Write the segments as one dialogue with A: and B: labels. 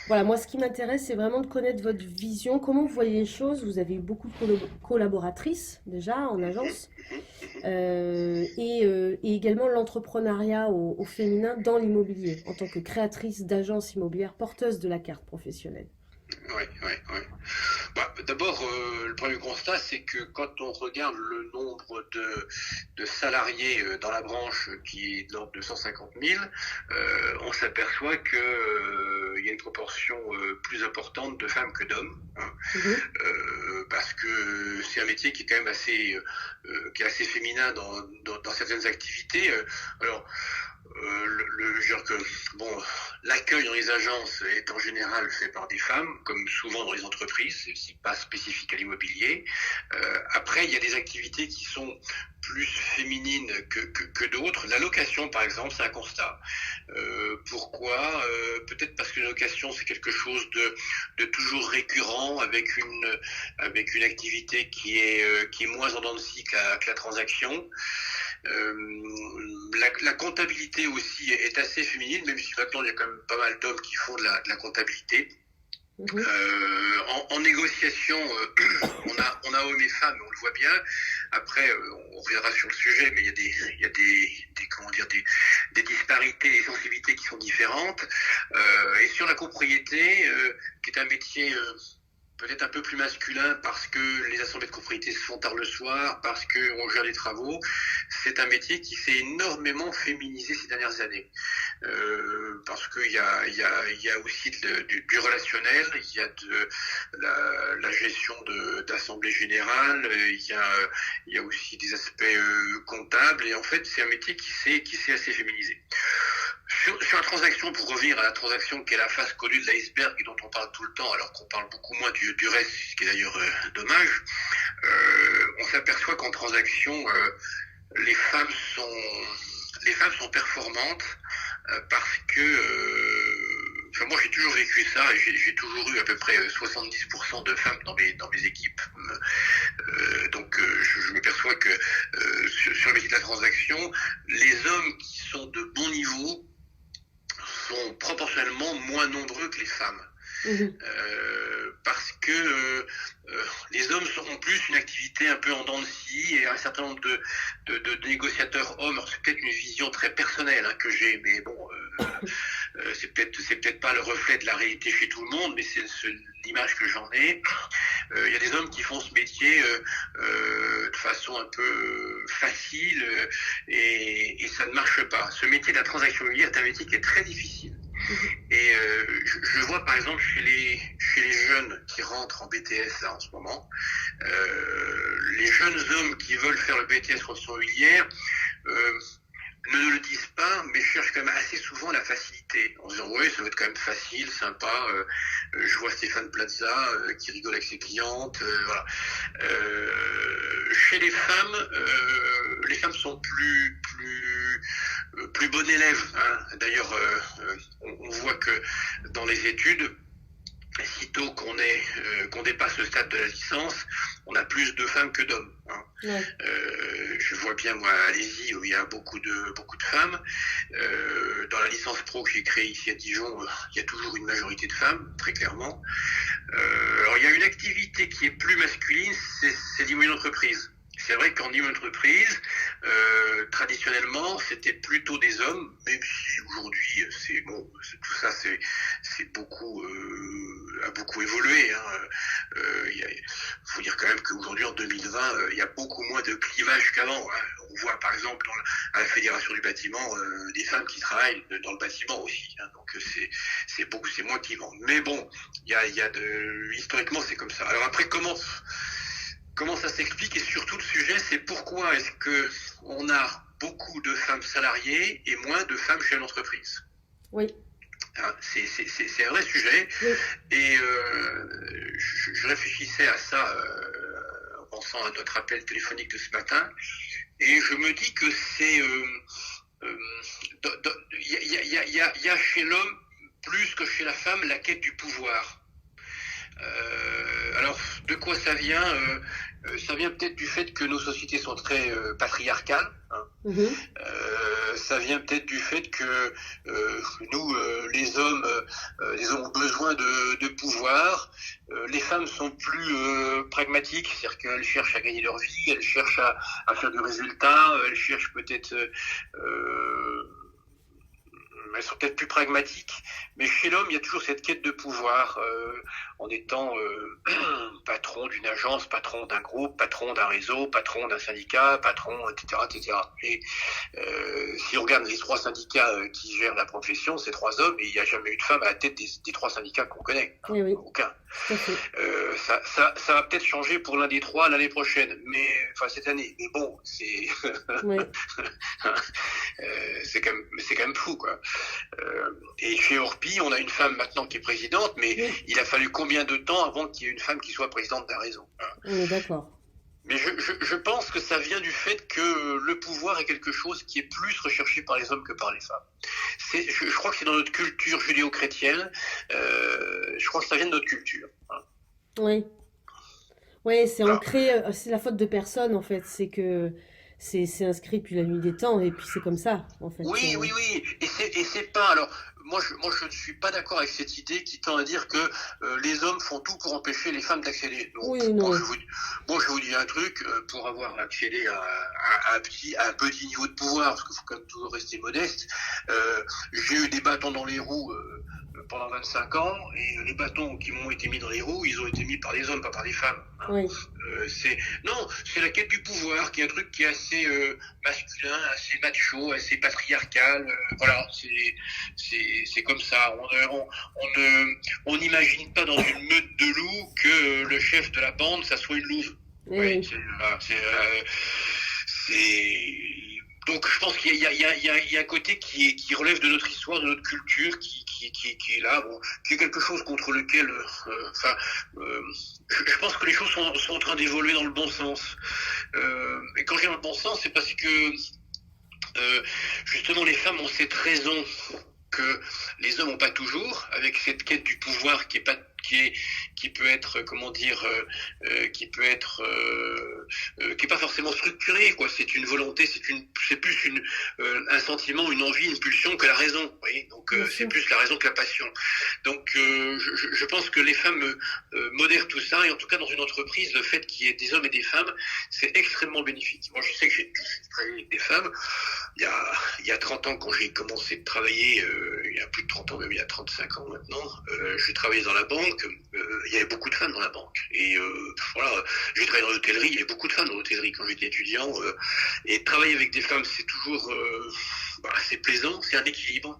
A: Voilà, moi, ce qui m'intéresse, c'est vraiment de connaître votre vision. Comment vous voyez les choses? Vous avez eu beaucoup de collaboratrices déjà en
B: Mhm,
A: agence,
B: mhm, mhm.
A: et également l'entrepreneuriat au féminin dans l'immobilier, en tant que créatrice d'agence immobilière porteuse de la carte professionnelle.
B: Ouais, ouais, ouais. Bah, d'abord, le premier constat, c'est que quand on regarde le nombre de salariés dans la branche qui est de l'ordre de 150 000, on s'aperçoit qu'il y a une proportion plus importante de femmes que d'hommes, hein,
A: Mhm.
B: parce que c'est un métier qui est quand même qui est assez féminin dans certaines activités. Alors, je veux dire que bon, l'accueil dans les agences est en général fait par des femmes, comme souvent dans les entreprises, c'est pas spécifique à l'immobilier. Après, il y a des activités qui sont plus féminines que d'autres. La location, par exemple, c'est un constat. Pourquoi Peut-être parce que la location, c'est quelque chose de toujours récurrent, avec une activité qui est moins en dents de scie que la transaction. La comptabilité aussi est assez féminine, même si maintenant il y a quand même pas mal d'hommes qui font de la comptabilité.
A: Mhm.
B: En négociation, on a hommes et femmes, on le voit bien. Après, on reviendra sur le sujet, mais il y a comment dire, des disparités, des sensibilités qui sont différentes. Et sur la propriété, qui est un métier peut-être un peu plus masculin parce que les assemblées de propriété se font tard le soir, parce qu'on gère les travaux, c'est un métier qui s'est énormément féminisé ces dernières années. Parce qu'il y a aussi du relationnel, il y a de la gestion d'assemblée générale, il y a aussi des aspects comptables, et en fait c'est un métier qui s'est assez féminisé. Sur la transaction, pour revenir à la transaction qui est la face connue de l'iceberg et dont on parle tout le temps alors qu'on parle beaucoup moins du reste, ce qui est d'ailleurs dommage, on s'aperçoit qu'en transaction, les femmes sont les femmes sont performantes parce que enfin, moi j'ai toujours vécu ça et j'ai toujours eu à peu près 70% de femmes dans mes équipes. Donc je me perçois que sur le métier de la transaction, les hommes qui sont de bon niveau sont proportionnellement moins nombreux que les femmes.
A: Mhm.
B: Parce que les hommes ont plus une activité un peu en dents de scie et un certain nombre de négociateurs hommes. C'est peut-être une vision très personnelle hein, que j'ai, mais bon, c'est peut-être pas le reflet de la réalité chez tout le monde, mais c'est l'image que j'en ai. Il y a des hommes qui font ce métier de façon un peu facile et ça ne marche pas. Ce métier de la transaction immobilière est un métier qui est très difficile.
A: Mhm.
B: Et je vois par exemple chez les jeunes qui rentrent en BTS là, en ce moment, les jeunes hommes qui veulent faire le BTS construction immobilière euh, ne le disent pas, mais cherchent quand même assez souvent la facilité, en se disant ouais, ça va être quand même facile, sympa. Je vois Stéphane Plaza qui rigole avec ses clientes. Voilà. Chez les femmes sont plus bon élève. Hein. D'ailleurs, on voit que dans les études, sitôt qu'on dépasse le stade de la licence, on a plus de femmes que d'hommes. Hein.
A: Ouais.
B: Je vois bien moi à Alési où il y a beaucoup de femmes. Dans la licence pro que j'ai créée ici à Dijon, il y a toujours une majorité de femmes, très clairement. Alors il y a une activité qui est plus masculine, c'est l'immobilier d'entreprise. C'est vrai qu'en immobilier d'entreprise, traditionnellement, c'était plutôt des hommes, même si aujourd'hui, c'est bon, tout ça, c'est beaucoup a beaucoup évolué. Hein. Faut dire quand même qu'aujourd'hui, en 2020, il y a beaucoup moins de clivage qu'avant. Hein. On voit par exemple à la Fédération du bâtiment des femmes qui travaillent dans le bâtiment aussi. Hein. Donc c'est moins clivant. Mais bon, il y a historiquement c'est comme ça. Alors après comment ça s'explique et surtout le sujet c'est pourquoi est-ce que on a beaucoup de femmes salariées et moins de femmes chez l'entreprise.
A: Oui.
B: Hein, c'est un vrai sujet
A: Oui.
B: et je réfléchissais à ça en pensant à notre appel téléphonique de ce matin et je me dis que c'est il y a chez l'homme plus que chez la femme la quête du pouvoir. Alors, de quoi ça vient? Ça vient peut-être du fait que nos sociétés sont très patriarcales, hein.
A: Mhm.
B: Ça vient peut-être du fait que nous, les hommes ont besoin de pouvoir. Les femmes sont plus pragmatiques, c'est-à-dire qu'elles cherchent à gagner leur vie, elles cherchent à faire du résultat, elles cherchent peut-être elles sont peut-être plus pragmatiques, mais chez l'homme, il y a toujours cette quête de pouvoir, en étant patron d'une agence, patron d'un groupe, patron d'un réseau, patron d'un syndicat, patron, etc., etc. Et si on regarde les 3 syndicats qui gèrent la profession, c'est 3 hommes, et il n'y a jamais eu de femme à la tête des 3 syndicats qu'on connaît, hein,
A: Eh oui,
B: aucun.
A: tout à fait.
B: Ça va peut-être changer pour l'un des 3 l'année prochaine, mais enfin cette année. Mais bon,
A: Ouais.
B: c'est quand même fou, quoi. Et chez Orpi, on a une femme maintenant qui est présidente, mais
A: Oui,
B: il a fallu combien de temps avant qu'il y ait une femme qui soit présidente d'un réseau, hein.
A: on est d'accord.
B: Mais je pense que ça vient du fait que le pouvoir est quelque chose qui est plus recherché par les hommes que par les femmes. Je crois que c'est dans notre culture judéo-chrétienne. Je crois que ça vient de notre culture, hein.
A: Oui. Oui, c'est
B: Voilà.
A: ancré, c'est la faute de personne en fait. C'est que c'est inscrit depuis la nuit des temps et puis c'est comme ça en fait.
B: Oui, oui, oui. Et c'est pas. Alors, moi, je ne suis pas d'accord avec cette idée qui tend à dire que les hommes font tout pour empêcher les femmes d'accéder. Non,
A: Oui, non.
B: moi, je vous dis un truc. Pour avoir accédé à un petit niveau de pouvoir, parce qu'il faut quand même toujours rester modeste, j'ai eu des bâtons dans les roues pendant 25 ans, et les bâtons qui m'ont été mis dans les roues, ils ont été mis par des hommes, pas par des femmes, hein.
A: Oui.
B: C'est la quête du pouvoir, qui est un truc qui est assez masculin, assez macho, assez patriarcal. Voilà, c'est comme ça. On n'imagine pas dans une meute de loups que le chef de la bande, ça soit une louve.
A: Eh
B: Oui,
A: oui.
B: voilà, donc je pense qu'il y a un côté qui relève de notre histoire, de notre culture, qui est là, bon, qui est quelque chose contre lequel, enfin, je pense que les choses sont en train d'évoluer dans le bon sens. Et quand je dis dans le bon sens, c'est parce que justement les femmes ont cette raison que les hommes n'ont pas toujours, avec cette quête du pouvoir qui peut être, comment dire, qui est pas forcément structurée, quoi. C'est une volonté, c'est plus un sentiment, une envie, une pulsion que la raison. Vous voyez, donc
A: Bien
B: c'est
A: sûr.
B: plus la raison que la passion. Donc je pense que les femmes modèrent tout ça, et en tout cas dans une entreprise, le fait qu'il y ait des hommes et des femmes, c'est extrêmement bénéfique. Moi, je sais que j'ai travaillé avec des femmes. Il y a 30 ans, quand j'ai commencé de travailler, il y a plus de 30 ans, même il y a 35 ans maintenant, je travaillais dans la banque, il y avait beaucoup de femmes dans la banque. Et voilà, j'ai travaillé dans l'hôtellerie, il y avait beaucoup de femmes dans l'hôtellerie quand j'étais étudiant. Et travailler avec des femmes, c'est toujours c'est plaisant, c'est un équilibre.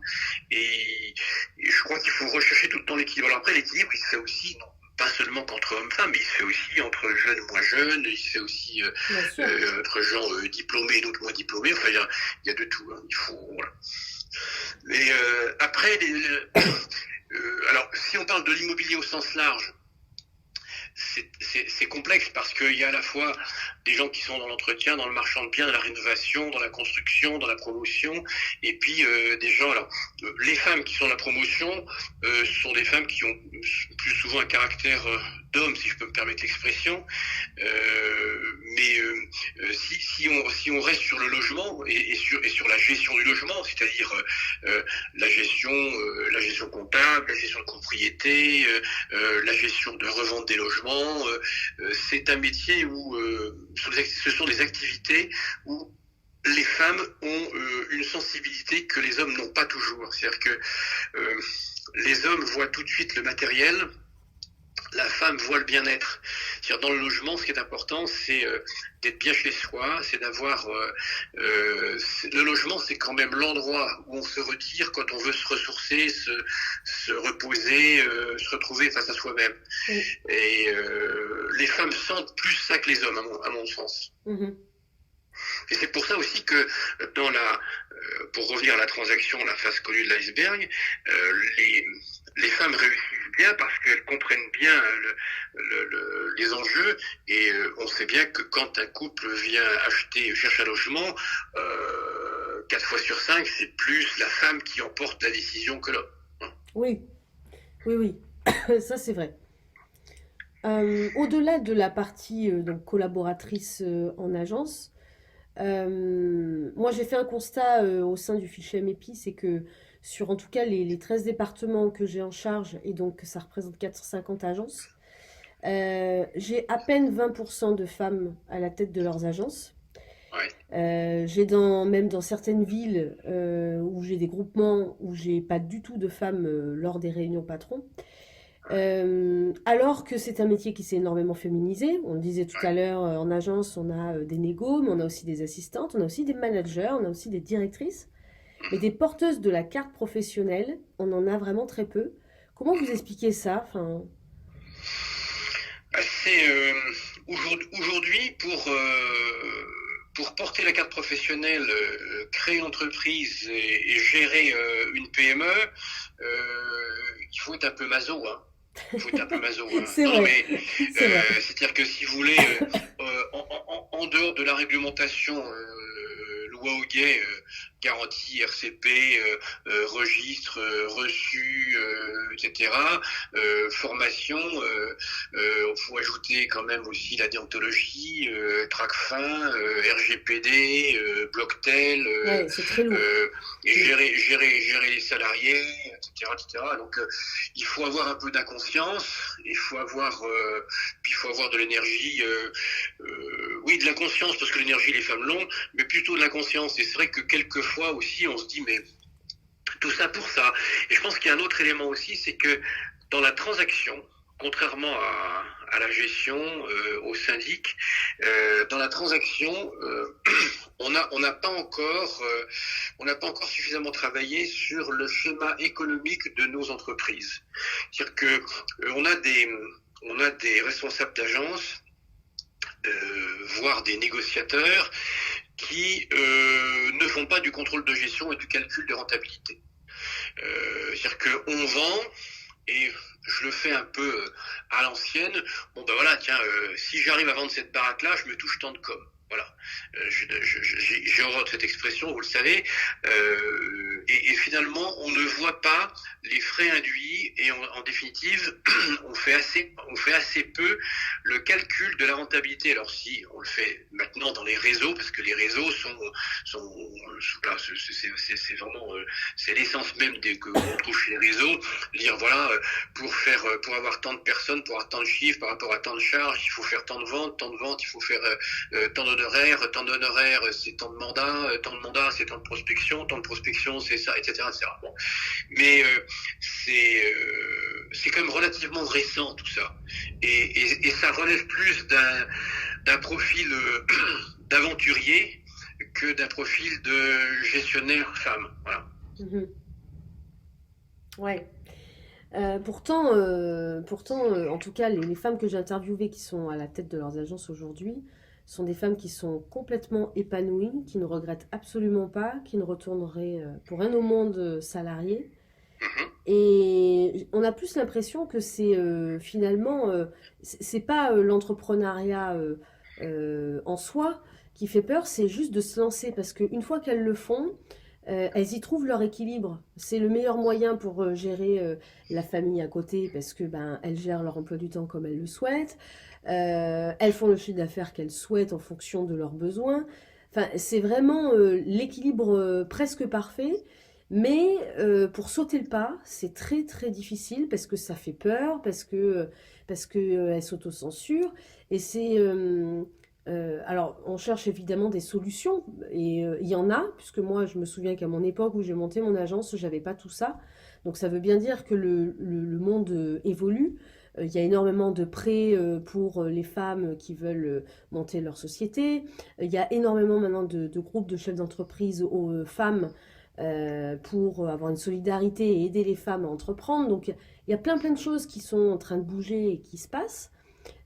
B: Et je crois qu'il faut rechercher tout le temps l'équilibre. Alors après, l'équilibre, il se fait aussi, non pas seulement qu'entre hommes-femmes, il se fait aussi entre jeunes et moins jeunes, il se fait aussi
A: Bien sûr.
B: entre gens diplômés et d'autres moins diplômés. Enfin, il y a de tout, hein. Il faut, voilà. Mais après, alors, si on parle de l'immobilier au sens large, c'est complexe parce qu'il y a à la fois des gens qui sont dans l'entretien, dans le marchand de biens, dans la rénovation, dans la construction, dans la promotion, et puis des gens. Alors, les femmes qui sont dans la promotion sont des femmes qui ont plus souvent un caractère d'homme, si je peux me permettre l'expression. Mais si on reste sur le logement et sur la gestion du logement, c'est-à-dire la gestion comptable, la gestion de propriété, la gestion de revente des logements, c'est un métier où ce sont des activités où les femmes ont une sensibilité que les hommes n'ont pas toujours. C'est-à-dire que les hommes voient tout de suite le matériel, la femme voit le bien-être. C'est-à-dire dans le logement, ce qui est important, c'est d'être bien chez soi, c'est d'avoir... le logement, c'est quand même l'endroit où on se retire quand on veut se ressourcer, se reposer, se retrouver face à soi-même.
A: Oui.
B: Et les femmes sentent plus ça que les hommes, à mon sens.
A: Mhm.
B: Et c'est pour ça aussi que pour revenir à la transaction, la face connue de l'iceberg, les femmes réussissent bien parce qu'elles comprennent bien les enjeux, et on sait bien que quand un couple vient cherche un logement, 4 fois sur 5, c'est plus la femme qui emporte la décision que l'homme.
A: Oui. Oui, oui. Ça, c'est vrai. Au-delà de la partie donc collaboratrice en agence, moi j'ai fait un constat au sein du fichier MEPI, c'est que sur en tout cas les 13 départements que j'ai en charge, et donc ça représente 450 agences, j'ai à peine 20% de femmes à la tête de leurs agences.
B: Ouais.
A: Même dans certaines villes où j'ai des groupements où j'ai pas du tout de femmes lors des réunions patrons. Alors que c'est un métier qui s'est énormément féminisé. On le disait tout à l'heure, en agence, on a des négos, mais on a aussi des assistantes, on a aussi des managers, on a aussi des directrices. Mais des porteuses de la carte professionnelle, on en a vraiment très peu. Comment vous expliquez ça? Enfin,
B: Bah, c'est aujourd'hui pour porter la carte professionnelle, créer une entreprise et gérer une PME, il faut être un peu maso, hein. Il faut être un peu maso, hein.
A: c'est
B: Non, non,
A: vrai,
B: mais
A: c'est vrai.
B: c'est-à-dire que si vous voulez, en dehors de la réglementation, loi Hoguet, garantie, RCP, registre, reçu, etc., formation, faut ajouter quand même aussi la déontologie, Tracfin, RGPD, Blocktel,
A: Ouais, c'est très lourd.
B: et
A: Mm.
B: gérer les salariés, etc., etc. Donc il faut avoir un peu d'inconscience, puis il faut avoir de l'énergie, oui, de la conscience parce que l'énergie les femmes l'ont, mais plutôt de la conscience. Et c'est vrai que quelquefois aussi on se dit mais tout ça pour ça. Et je pense qu'il y a un autre élément aussi, c'est que dans la transaction, contrairement à la gestion, au syndic, dans la transaction, on n'a pas encore suffisamment travaillé sur le schéma économique de nos entreprises. C'est-à-dire que on a des responsables d'agence, voire des négociateurs, qui ne font pas du contrôle de gestion et du calcul de rentabilité. C'est-à-dire qu'on vend, et je le fais un peu à l'ancienne. Bon ben voilà, tiens, si j'arrive à vendre cette baraque-là, je me touche tant de com. Voilà, j'ai horreur de cette expression, vous le savez. Et finalement, on ne voit pas les frais induits et en définitive, on fait assez peu le calcul de la rentabilité. Alors si on le fait maintenant dans les réseaux, parce que les réseaux sont là, c'est vraiment c'est l'essence même qu'on trouve chez les réseaux. Dire voilà, pour avoir tant de personnes, pour avoir tant de chiffres par rapport à tant de charges, il faut faire tant de ventes, il faut faire tant d'honoraires, c'est tant de mandats, tant de mandats, c'est tant de prospection, c'est ça, etc. etc. Bon. Mais c'est quand même relativement récent tout ça. Et ça relève plus d'un profil d'aventurier que d'un profil de gestionnaire femme. Voilà.
A: Mhm. Ouais. Pourtant, en tout cas, les femmes que j'ai interviewées qui sont à la tête de leurs agences aujourd'hui sont des femmes qui sont complètement épanouies, qui ne regrettent absolument pas, qui ne retourneraient pour rien au monde salariées.
B: Mhm.
A: Et on a plus l'impression que c'est finalement, c'est pas l'entrepreneuriat en soi qui fait peur, c'est juste de se lancer parce qu'une fois qu'elles le font, elles y trouvent leur équilibre. C'est le meilleur moyen pour gérer la famille à côté parce que ben elles gèrent leur emploi du temps comme elles le souhaitent. Elles font le chiffre d'affaires qu'elles souhaitent en fonction de leurs besoins. Enfin, c'est vraiment l'équilibre presque parfait. Mais pour sauter le pas, c'est très très difficile parce que ça fait peur, parce que elle s'autocensure. Et alors, on cherche évidemment des solutions, et il y en a, puisque moi, je me souviens qu'à mon époque où j'ai monté mon agence, j'avais pas tout ça. Donc, ça veut bien dire que le monde évolue. Il y a énormément de prêts pour les femmes qui veulent monter leur société. Il y a énormément maintenant de groupes de chefs d'entreprise aux femmes pour avoir une solidarité et aider les femmes à entreprendre. Donc, il y a plein plein de choses qui sont en train de bouger et qui se passent.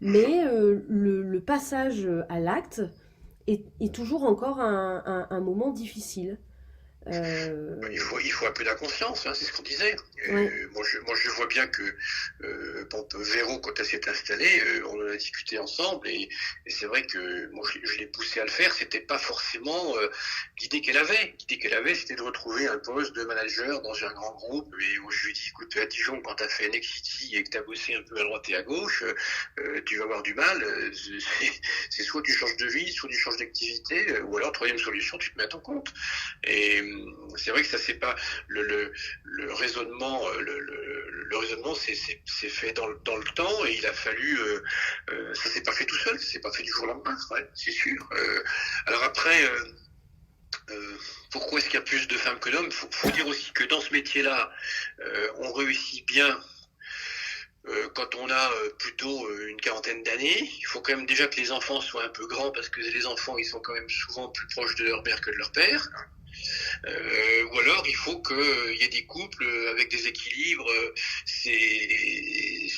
A: Mais le passage à l'acte est toujours encore un moment difficile. Euh,
B: Il faut un peu d'inconscience, hein, c'est ce qu'on disait.
A: ouais,
B: Moi, je vois bien que bon, Véro, quand elle s'est installée, on en a discuté ensemble et c'est vrai que moi, je l'ai poussé à le faire. C'était pas forcément l'idée qu'elle avait. L'idée qu'elle avait, c'était de retrouver un poste de manager dans un grand groupe. Et moi, je lui ai dit, écoute, à Dijon, quand tu as fait Next City et que tu as bossé un peu à droite et à gauche, tu vas avoir du mal. C'est soit tu changes de vie, soit tu changes d'activité, ou alors, troisième solution, tu te mets à ton compte. Et c'est vrai que ça c'est pas le raisonnement, le raisonnement c'est fait dans le temps et il a fallu, ça s'est pas fait tout seul, ça s'est pas fait du jour au lendemain, ouais, c'est sûr. Alors après. Pourquoi est-ce qu'il y a plus de femmes que d'hommes? Faut dire aussi que dans ce métier-là, on réussit bien quand on a plutôt une quarantaine d'années. Il faut quand même déjà que les enfants soient un peu grands parce que les enfants ils sont quand même souvent plus proches de leur mère que de leur père. Ou alors il faut qu'il y ait des couples avec des équilibres. Il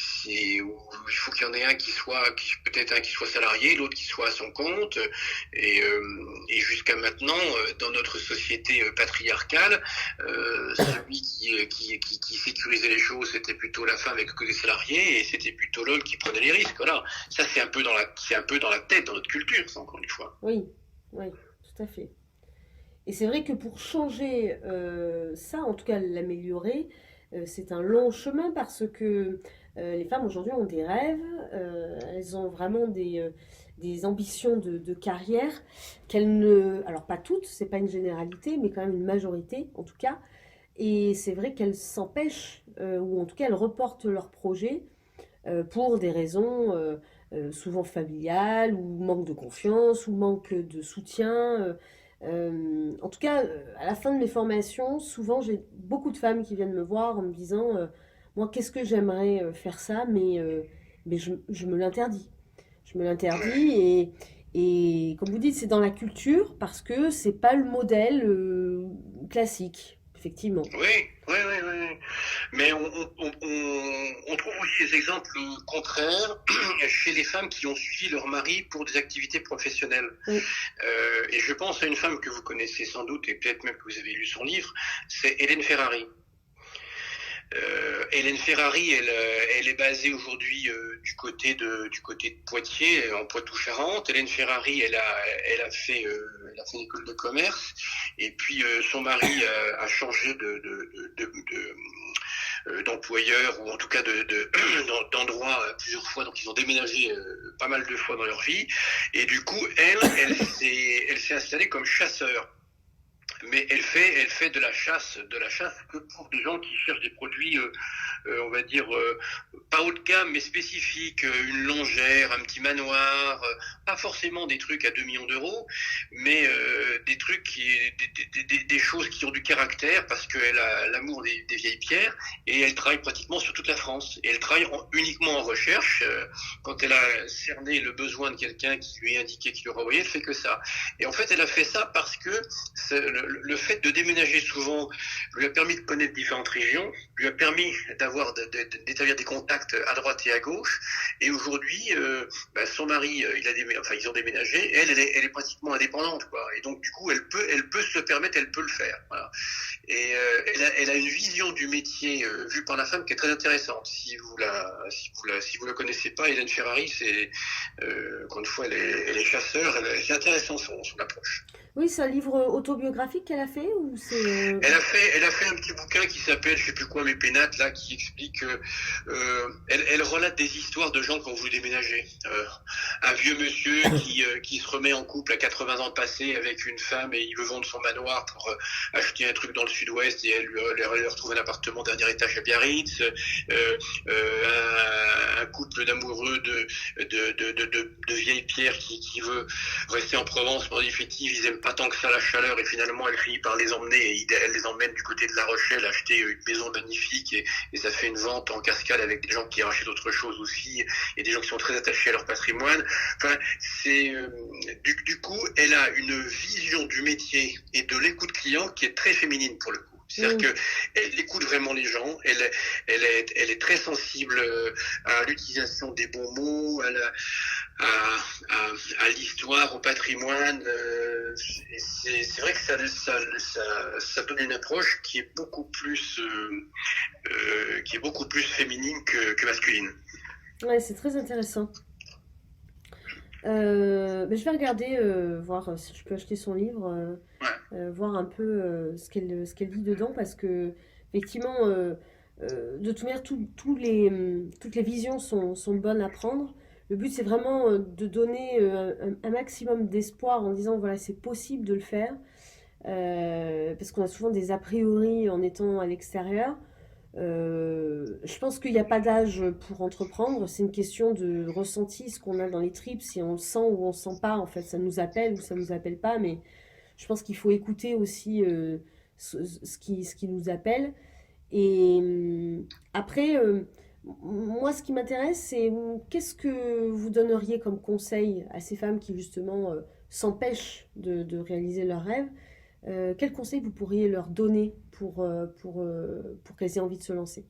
B: faut qu'il y en ait un peut-être un qui soit salarié, l'autre qui soit à son compte. Et jusqu'à maintenant, dans notre société patriarcale, celui qui sécurisait les choses, c'était plutôt la femme avec que des salariés, et c'était plutôt l'homme qui prenait les risques. Voilà. Ça, c'est un peu dans la tête, dans notre culture, ça, encore une fois.
A: oui, oui, tout à fait. Et c'est vrai que pour changer ça, en tout cas l'améliorer, c'est un long chemin parce que les femmes aujourd'hui ont des rêves, elles ont vraiment des ambitions de carrière qu'elles ne... Alors pas toutes, c'est pas une généralité, mais quand même une majorité en tout cas. Et c'est vrai qu'elles s'empêchent, ou en tout cas elles reportent leurs projets pour des raisons souvent familiales, ou manque de confiance, ou manque de soutien. En tout cas, à la fin de mes formations, souvent j'ai beaucoup de femmes qui viennent me voir en me disant moi, qu'est-ce que j'aimerais faire ça, mais je me l'interdis. Je me l'interdis et comme vous dites, c'est dans la culture parce que c'est pas le modèle classique, effectivement.
B: Oui, oui, oui, oui. Mais on trouve aussi des exemples contraires chez les femmes qui ont suivi leur mari pour des activités professionnelles.
A: Oui,
B: Et je pense à une femme que vous connaissez sans doute et peut-être même que vous avez lu son livre, c'est Hélène Ferrari. Hélène Ferrari, elle est basée aujourd'hui du côté de Poitiers, en Poitou-Charentes. Hélène Ferrari, elle a fait l'école de commerce, et puis son mari a changé d'employeur ou en tout cas d'endroit plusieurs fois, donc ils ont déménagé pas mal de fois dans leur vie. Et du coup, elle s'est installée comme chasseur. Mais elle fait de la chasse que pour des gens qui cherchent des produits, on va dire, pas haut de gamme, mais spécifiques, une longère, un petit manoir, pas forcément des trucs à 2 millions d'euros, mais des trucs des choses qui ont du caractère parce qu'elle a l'amour des vieilles pierres et elle travaille pratiquement sur toute la France. Et elle travaille uniquement en recherche. Quand elle a cerné le besoin de quelqu'un qui lui a indiqué qu'il lui envoyé, elle fait que ça. Et en fait, elle a fait ça parce que le fait de déménager souvent lui a permis de connaître différentes régions, lui a permis d'établir des contacts à droite et à gauche. Et aujourd'hui, son mari, ils ont déménagé. Elle est pratiquement indépendante, quoi. Et donc, du coup, elle peut se le permettre, elle peut le faire. Voilà. Et elle a une vision du métier vue par la femme qui est très intéressante. Si vous la connaissez pas, Hélène Ferrari, c'est encore une fois, elle est chasseur. C'est intéressant son approche.
A: oui, c'est un livre autobiographique qu'elle a fait ou c'est
B: Elle a fait un petit bouquin qui s'appelle, je sais plus quoi, mes pénates, là, qui explique, elle relate des histoires de gens qui ont voulu déménager. Un vieux monsieur qui se remet en couple à 80 ans passés avec une femme et il veut vendre son manoir pour acheter un truc dans le sud-ouest et elle retrouve un appartement dernier étage à Biarritz. Un couple d'amoureux de vieilles pierres qui veut rester en Provence pour définitive, ils aiment pas tant que ça la chaleur et finalement elle finit par les emmener et elle les emmène du côté de La Rochelle acheter une maison magnifique et ça fait une vente en cascade avec des gens qui rachètent autre chose aussi et des gens qui sont très attachés à leur patrimoine. Enfin, du coup, elle a une vision du métier et de l'écoute client qui est très féminine pour le coup. C'est-à-dire
A: Mm.
B: qu'elle écoute vraiment les gens, elle est très sensible à l'utilisation des bons mots, à, à l'histoire, au patrimoine. C'est vrai que ça donne une approche qui est beaucoup plus féminine que masculine.
A: Ouais, c'est très intéressant. Mais je vais regarder, voir si je peux acheter son livre,
B: Ouais.
A: voir un peu ce qu'elle dit dedans, parce que effectivement, de toute manière, toutes les visions sont bonnes à prendre. Le but, c'est vraiment de donner un maximum d'espoir en disant, voilà, c'est possible de le faire, parce qu'on a souvent des a priori en étant à l'extérieur. Je pense qu'il n'y a pas d'âge pour entreprendre, c'est une question de ressenti, ce qu'on a dans les tripes, si on le sent ou on ne le sent pas, en fait, ça nous appelle ou ça ne nous appelle pas, mais je pense qu'il faut écouter aussi ce qui nous appelle. Et après, moi, ce qui m'intéresse, c'est qu'est-ce que vous donneriez comme conseil à ces femmes qui, justement, s'empêchent de réaliser leurs rêves? Quels conseils vous pourriez leur donner pour qu'elles aient envie de se lancer?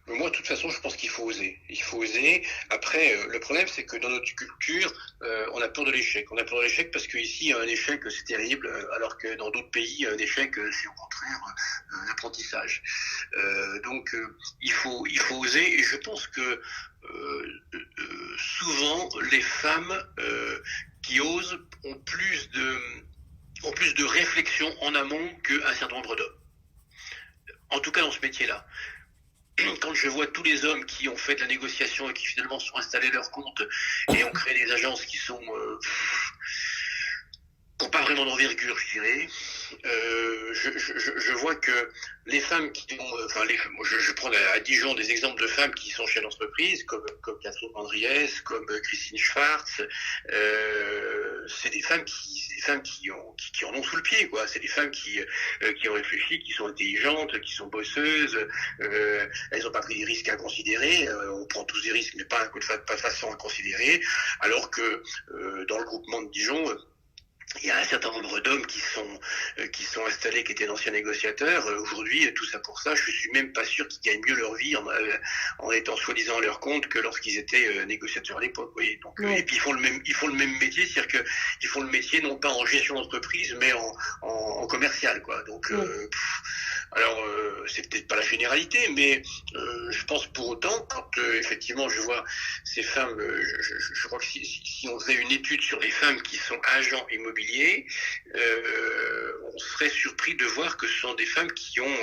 B: Moi, de toute façon, je pense qu'il faut oser. Il faut oser. Après, le problème, c'est que dans notre culture, on a peur de l'échec. On a peur de l'échec parce qu'ici, un échec, c'est terrible, alors que dans d'autres pays, un échec, c'est au contraire un apprentissage. Il faut oser. Et je pense que souvent, les femmes qui osent ont plus de réflexion en amont qu'un certain nombre d'hommes. En tout cas, dans ce métier-là, quand je vois tous les hommes qui ont fait de la négociation et qui finalement sont installés leur compte et ont créé des agences qui n'ont pas vraiment d'envergure, je dirais, je vois que les femmes qui ont, enfin, je prends à Dijon des exemples de femmes qui sont chefs d'entreprise, comme Catherine Andriès, comme Christine Schwartz, c'est des femmes qui en ont sous le pied, quoi. C'est des femmes qui ont réfléchi, qui sont intelligentes, qui sont bosseuses, elles n'ont pas pris des risques à considérer, on prend tous des risques, mais pas de façon à considérer, alors que dans le groupement de Dijon, il y a un certain nombre d'hommes qui sont installés, qui étaient d'anciens négociateurs. Aujourd'hui, tout ça pour ça, je suis même pas sûr qu'ils gagnent mieux leur vie en étant soi-disant à leur compte que lorsqu'ils étaient négociateurs à l'époque. Oui. Donc, et
A: Ouais.
B: puis ils font le même métier, c'est-à-dire qu'ils font le métier non pas en gestion d'entreprise, mais en commercial, quoi. Donc,
A: Ouais.
B: alors c'est peut-être pas la généralité, mais je pense pour autant quand effectivement je vois ces femmes, je crois que si on faisait une étude sur les femmes qui sont agents immobiliers, on serait surpris de voir que ce sont des femmes qui ont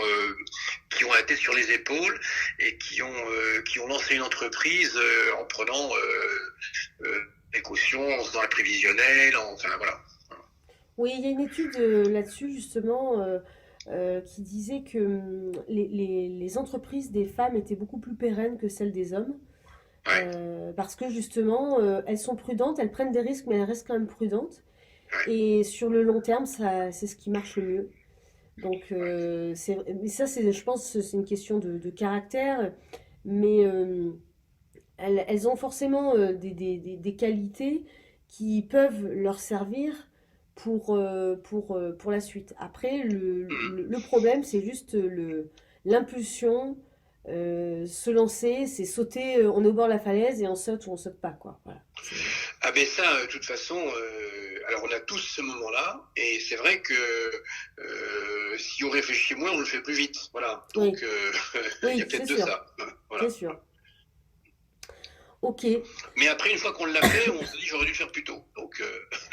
B: la tête sur les épaules et qui ont lancé une entreprise en prenant précautions, en faisant la prévisionnelle, enfin voilà.
A: Oui, il y a une étude là-dessus, justement, qui disait que les entreprises des femmes étaient beaucoup plus pérennes que celles des hommes.
B: Ouais,
A: Parce que justement, elles sont prudentes, elles prennent des risques, mais elles restent quand même prudentes.
B: ouais,
A: Et sur le long terme, c'est ce qui marche le mieux. Donc, mais ça, je pense, c'est une question de caractère. Mais elles ont forcément des qualités qui peuvent leur servir pour la suite. Après, le problème, c'est juste l'impulsion, se lancer, c'est sauter, on est au bord de la falaise et on saute ou on saute pas, quoi. Voilà.
B: Ah ben ça, de toute façon, alors on a tous ce moment-là, et c'est vrai que si on réfléchit moins, on le fait plus vite. Voilà.
A: Oui,
B: Donc il y a
A: oui, c'est
B: peut-être de
A: sûr,
B: ça.
A: c'est
B: Voilà.
A: sûr. Ok,
B: Mais après, une fois qu'on l'a fait, on se dit j'aurais dû le faire plus tôt.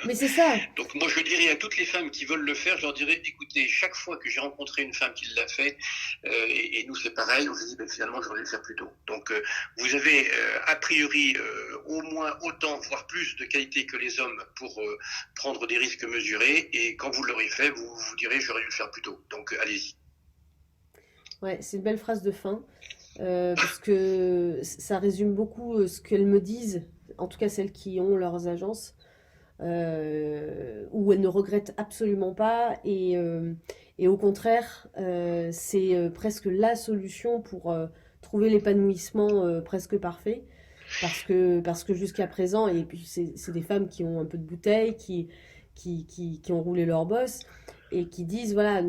A: mais c'est ça.
B: Donc moi je dirais à toutes les femmes qui veulent le faire, je leur dirais écoutez, chaque fois que j'ai rencontré une femme qui l'a fait, et nous c'est pareil, on se dit ben, finalement j'aurais dû le faire plus tôt. Donc vous avez a priori au moins autant, voire plus de qualité que les hommes pour prendre des risques mesurés, et quand vous l'aurez fait, vous vous direz j'aurais dû le faire plus tôt. Donc allez-y.
A: Ouais, c'est une belle phrase de fin. Parce que ça résume beaucoup ce qu'elles me disent, en tout cas celles qui ont leurs agences, où elles ne regrettent absolument pas et au contraire, c'est presque la solution pour trouver l'épanouissement presque parfait. Parce que jusqu'à présent, et puis c'est des femmes qui ont un peu de bouteille, qui ont roulé leur bosse, et qui disent, voilà,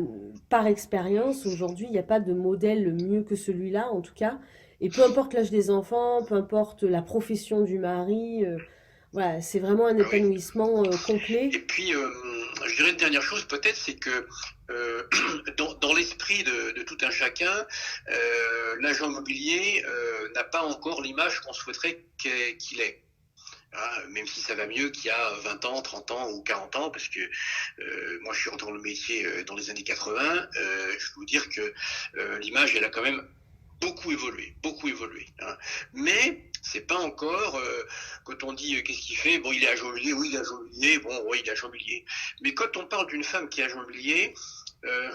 A: par expérience, aujourd'hui, il n'y a pas de modèle mieux que celui-là, en tout cas. Et peu importe l'âge des enfants, peu importe la profession du mari, voilà, c'est vraiment un
B: Ah oui.
A: épanouissement
B: Et
A: complet.
B: puis, je dirais une dernière chose peut-être, c'est que dans l'esprit de tout un chacun, l'agent immobilier n'a pas encore l'image qu'on souhaiterait qu'il ait. Hein, même si ça va mieux qu'il y a 20 ans, 30 ans ou 40 ans, parce que moi je suis rentré dans le métier dans les années 80, je peux vous dire que l'image elle a quand même beaucoup évolué. Hein. Mais c'est pas encore quand on dit qu'est-ce qu'il fait, bon il est agent immobilier, oui il est agent immobilier, bon oui il est agent immobilier. Mais quand on parle d'une femme qui est agent immobilier, euh,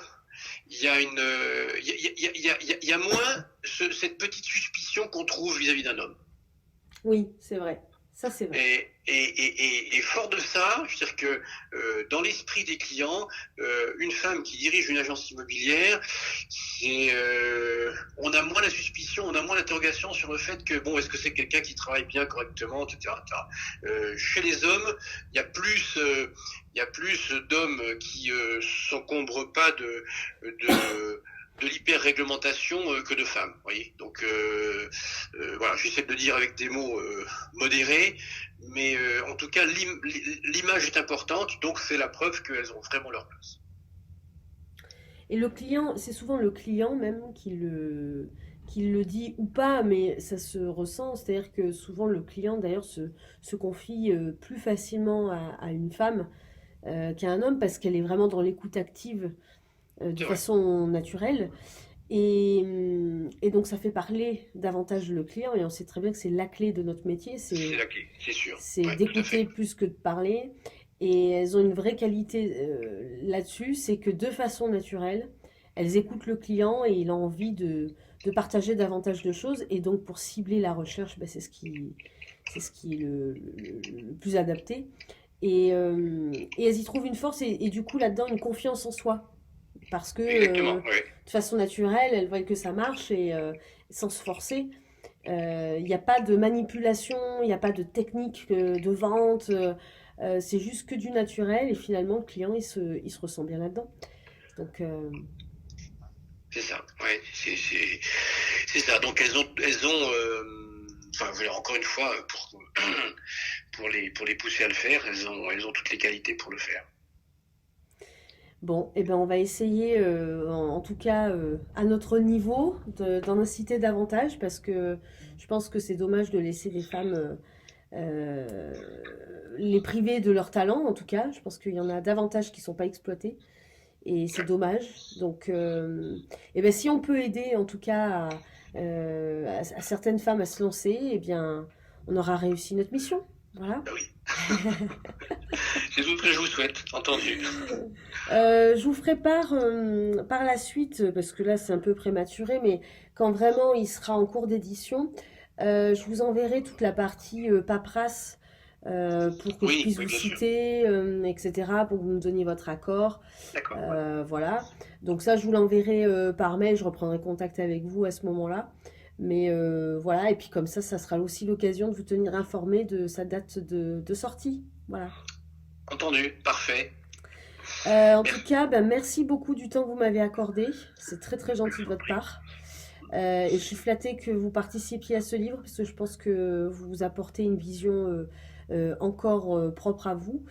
B: il y a une, il y a moins cette petite suspicion qu'on trouve vis-à-vis d'un homme.
A: Oui, c'est vrai. Ça, c'est vrai.
B: Et fort de ça, je veux dire que dans l'esprit des clients, une femme qui dirige une agence immobilière, on a moins la suspicion, on a moins l'interrogation sur le fait que bon, est-ce que c'est quelqu'un qui travaille bien correctement, etc. Chez les hommes, il y a plus, il y a plus d'hommes qui s'encombrent pas de l'hyper-réglementation que de femmes, voyez. Donc voilà, j'essaie de le dire avec des mots modérés, mais en tout cas l'image est importante, donc c'est la preuve qu'elles ont vraiment leur place.
A: Et le client, c'est souvent le client même qui le dit ou pas, mais ça se ressent. C'est-à-dire que souvent le client d'ailleurs se confie plus facilement à une femme qu'à un homme parce qu'elle est vraiment dans l'écoute active de
B: C'est vrai,
A: façon naturelle. Et donc ça fait parler davantage le client et on sait très bien que c'est la clé de notre métier,
B: c'est la clé, c'est sûr.
A: c'est
B: Ouais, tout à
A: d'écouter
B: fait.
A: plus que de parler. Et elles ont une vraie qualité là-dessus, c'est que de façon naturelle, elles écoutent le client et il a envie de partager davantage de choses. Et donc pour cibler la recherche, ben, c'est ce qui est le plus adapté. Et elles y trouvent une force et du coup là-dedans une confiance en soi. Parce que
B: Exactement, oui.
A: de façon naturelle, elles voient que ça marche et sans se forcer. Il n'y a pas de manipulation, il n'y a pas de technique de vente. C'est juste que du naturel et finalement le client il se ressent bien là-dedans. Donc
B: C'est ça, ouais, c'est ça. Donc elles ont enfin, voilà, encore une fois, pour les pousser à le faire, elles ont toutes les qualités pour le faire.
A: bon, eh ben on va essayer en tout cas à notre niveau d'en inciter davantage parce que je pense que c'est dommage de laisser les femmes les priver de leur talent en tout cas. Je pense qu'il y en a davantage qui ne sont pas exploités. Et c'est
B: Ouais.
A: dommage. Donc, eh ben, si on peut aider en tout cas à certaines femmes à se lancer, eh bien, on aura réussi notre mission. Voilà.
B: Bah oui, c'est tout ce que je vous souhaite, entendu.
A: Je vous ferai part par la suite, parce que là c'est un peu prématuré, mais quand vraiment il sera en cours d'édition, je vous enverrai toute la partie paperasse pour que je
B: Oui,
A: puisse
B: oui,
A: vous
B: bien sûr.
A: citer, etc., pour que vous me donniez votre accord.
B: D'accord, ouais.
A: Voilà. Donc ça, je vous l'enverrai par mail, je reprendrai contact avec vous à ce moment-là. Mais voilà, et puis comme ça sera aussi l'occasion de vous tenir informé de sa date de sortie. Voilà.
B: Entendu, parfait.
A: En tout
B: Merci.
A: cas, ben, merci beaucoup du temps que vous m'avez accordé. C'est très très
B: Je
A: gentil de
B: vous en
A: votre
B: prie.
A: part. Et je suis flattée que vous participiez à ce livre parce que je pense que vous apportez une vision encore propre à vous.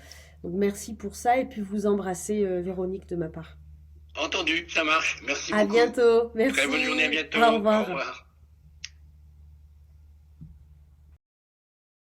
A: Donc merci pour ça et puis vous embrassez Véronique de ma part.
B: Entendu, ça marche. Merci
A: À
B: beaucoup.
A: bientôt.
B: Très bonne journée, à
A: Merci. Au
B: bientôt. Au
A: revoir.
B: revoir.